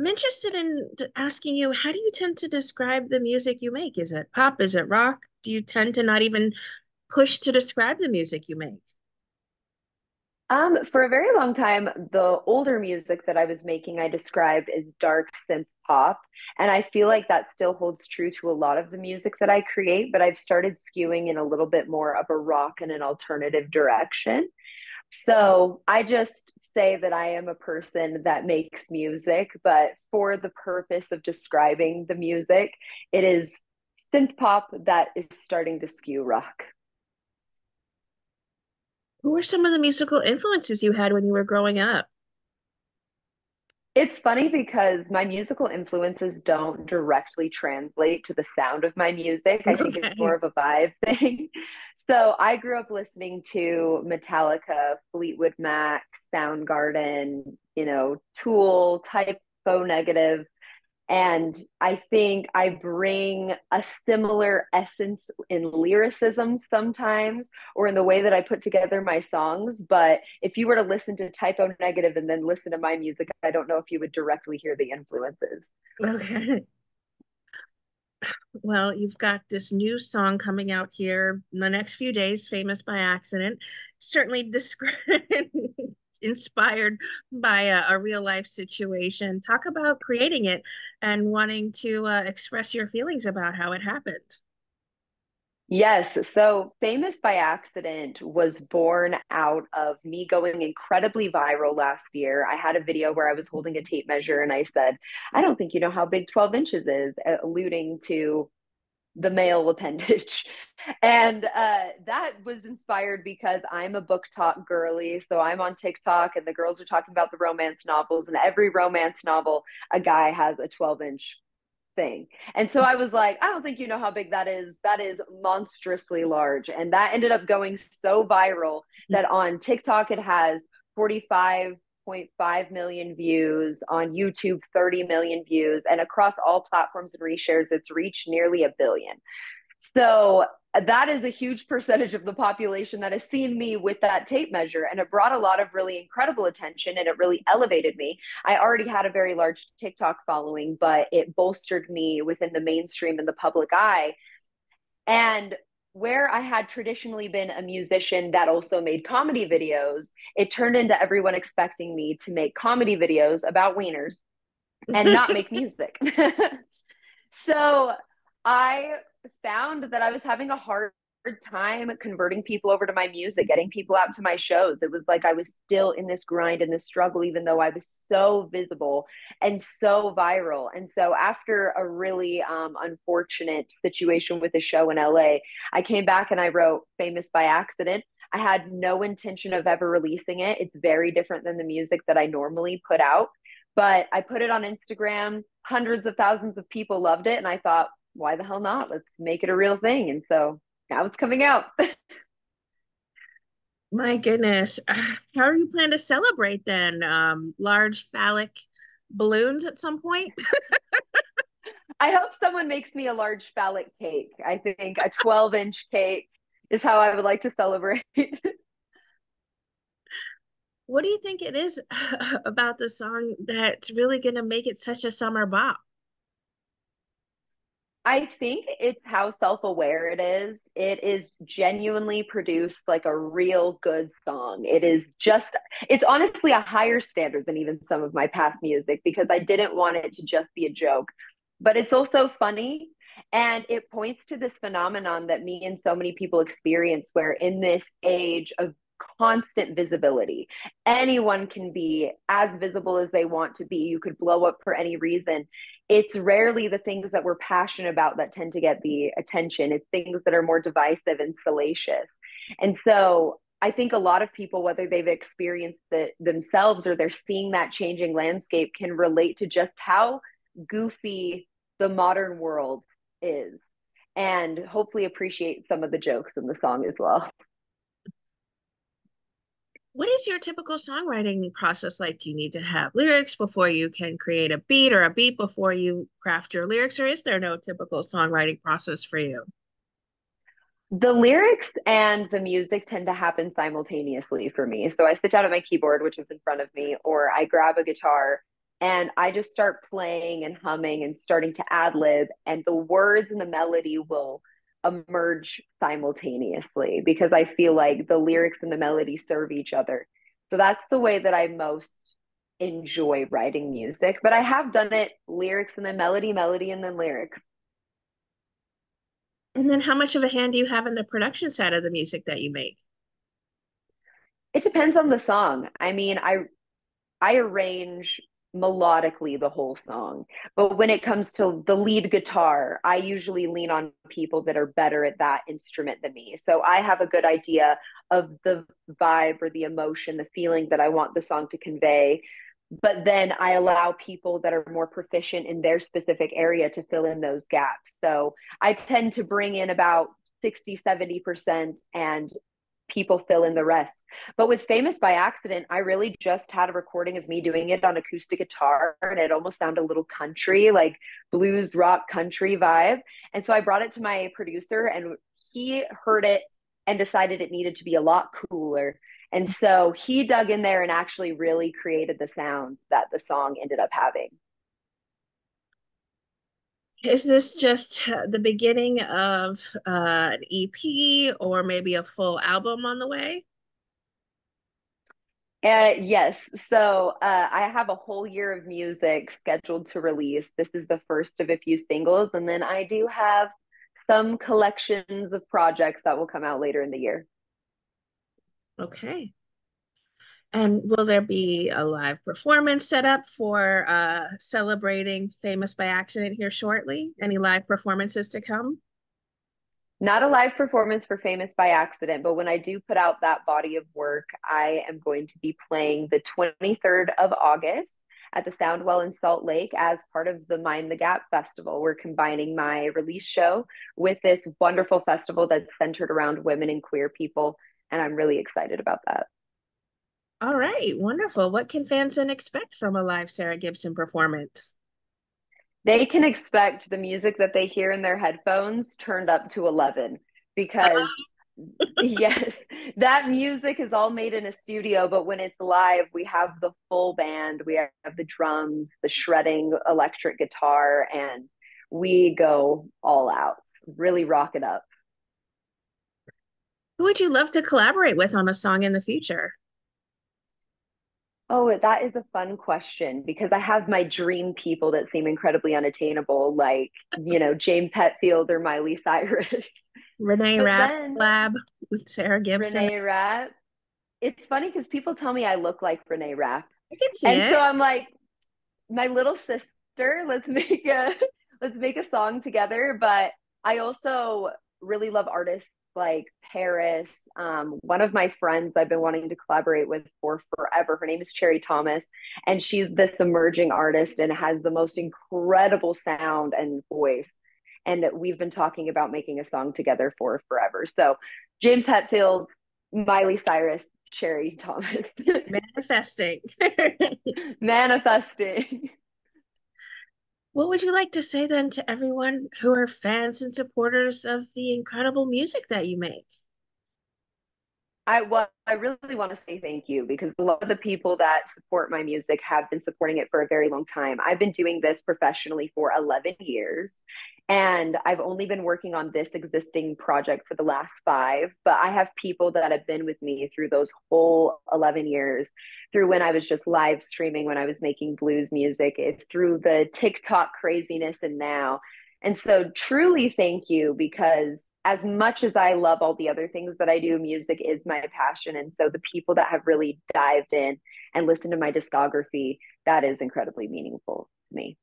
I'm interested in asking you, how do you tend to describe the music you make? Is it pop? Is it rock? Do you tend to not even push to describe the music you make? For a very long time, the older music that I was making, I described as dark synth pop. And I feel like that still holds true to a lot of the music that I create, but I've started skewing in a little bit more of a rock and an alternative direction. So I just say that I am a person that makes music, but for the purpose of describing the music, it is synth pop that is starting to skew rock. Who were some of the musical influences you had when you were growing up? It's funny because my musical influences don't directly translate to the sound of my music. I think it's more Okay. of a vibe thing. So I grew up listening to Metallica, Fleetwood Mac, Soundgarden, Tool, Typo Negative. And I think I bring a similar essence in lyricism sometimes, or in the way that I put together my songs. But if you were to listen to Typo Negative and then listen to my music, I don't know if you would directly hear the influences. Okay. Well, you've got this new song coming out here in the next few days, Famous by Accident. Certainly inspired by a real life situation. Talk about creating it and wanting to express your feelings about how it happened. Yes. So Famous by Accident was born out of me going incredibly viral last year. I had a video where I was holding a tape measure and I said, I don't think you know how big 12 inches is, alluding to the male appendage. And that was inspired because I'm a book talk girly. So I'm on TikTok and the girls are talking about the romance novels. And every romance novel, a guy has a 12-inch thing. And so I was like, I don't think you know how big that is. That is monstrously large. And that ended up going so viral that on TikTok it has 45.5 million views, on YouTube 30 million views, and across all platforms and reshares it's reached nearly a billion. So that is a huge percentage of the population that has seen me with that tape measure. And it brought a lot of really incredible attention and it really elevated me. I already had a very large TikTok following, but it bolstered me within the mainstream and the public eye. And where I had traditionally been a musician that also made comedy videos, it turned into everyone expecting me to make comedy videos about wieners and not make music. So I found that I was having a hard time converting people over to my music, getting people out to my shows. It was like I was still in this grind and this struggle, even though I was so visible and so viral. And so, after a really unfortunate situation with a show in LA, I came back and I wrote Famous by Accident. I had no intention of ever releasing it. It's very different than the music that I normally put out. But I put it on Instagram. Hundreds of thousands of people loved it. And I thought, why the hell not? Let's make it a real thing. And so now it's coming out. My goodness. How are you plan to celebrate then? Large phallic balloons at some point? I hope someone makes me a large phallic cake. I think a 12-inch cake is how I would like to celebrate. What do you think it is about the song that's really going to make it such a summer bop? I think it's how self-aware it is. It is genuinely produced like a real good song. It's honestly a higher standard than even some of my past music because I didn't want it to just be a joke. But it's also funny and it points to this phenomenon that me and so many people experience where in this age of constant visibility, anyone can be as visible as they want to be. You could blow up for any reason. It's rarely the things that we're passionate about that tend to get the attention. It's things that are more divisive and salacious. And so I think a lot of people, whether they've experienced it themselves or they're seeing that changing landscape, can relate to just how goofy the modern world is and hopefully appreciate some of the jokes in the song as well. What is your typical songwriting process like? Do you need to have lyrics before you can create a beat, or a beat before you craft your lyrics, or is there no typical songwriting process for you? The lyrics and the music tend to happen simultaneously for me. So I sit down at my keyboard, which is in front of me, or I grab a guitar and I just start playing and humming and starting to ad lib, and the words and the melody will emerge simultaneously because I feel like the lyrics and the melody serve each other. So that's the way that I most enjoy writing music. But I have done it lyrics and then melody, melody and then lyrics. And then how much of a hand do you have in the production side of the music that you make? It depends on the song. I mean, I arrange melodically the whole song. But when it comes to the lead guitar, I usually lean on people that are better at that instrument than me. So I have a good idea of the vibe or the emotion, the feeling that I want the song to convey. But then I allow people that are more proficient in their specific area to fill in those gaps. So I tend to bring in about 60, 70% and people fill in the rest. But with Famous by Accident, I really just had a recording of me doing it on acoustic guitar, and it almost sounded a little country, like blues rock country vibe. And so I brought it to my producer, and he heard it and decided it needed to be a lot cooler. And so he dug in there and actually really created the sound that the song ended up having. Is this just the beginning of an EP or maybe a full album on the way? Yes. So I have a whole year of music scheduled to release. This is the first of a few singles. And then I do have some collections of projects that will come out later in the year. Okay. And will there be a live performance set up for celebrating Famous by Accident here shortly? Any live performances to come? Not a live performance for Famous by Accident, but when I do put out that body of work, I am going to be playing the 23rd of August at the Soundwell in Salt Lake as part of the Mind the Gap Festival. We're combining my release show with this wonderful festival that's centered around women and queer people, and I'm really excited about that. All right, wonderful. What can fans then expect from a live Cera Gibson performance? They can expect the music that they hear in their headphones turned up to 11 because yes, that music is all made in a studio, but when it's live, we have the full band, we have the drums, the shredding electric guitar, and we go all out, really rock it up. Who would you love to collaborate with on a song in the future? Oh, that is a fun question because I have my dream people that seem incredibly unattainable, like, James Hetfield or Miley Cyrus. Renee But Rapp then collab with Cera Gibson. Renee Rapp, it's funny because people tell me I look like Renee Rapp. I can see And it. so I'm like, my little sister, let's make a song together. But I also really love artists like Paris. One of my friends I've been wanting to collaborate with for forever. Her name is Cherry Thomas, and she's this emerging artist and has the most incredible sound and voice. And we've been talking about making a song together for forever. So James Hetfield, Miley Cyrus, Cherry Thomas, Manifesting. manifesting. What would you like to say then to everyone who are fans and supporters of the incredible music that you make? I really want to say thank you because a lot of the people that support my music have been supporting it for a very long time. I've been doing this professionally for 11 years, and I've only been working on this existing project for the last 5, but I have people that have been with me through those whole 11 years, through when I was just live streaming, when I was making blues music, through the TikTok craziness and now. And so truly thank you because as much as I love all the other things that I do, music is my passion. And so the people that have really dived in and listened to my discography, that is incredibly meaningful to me.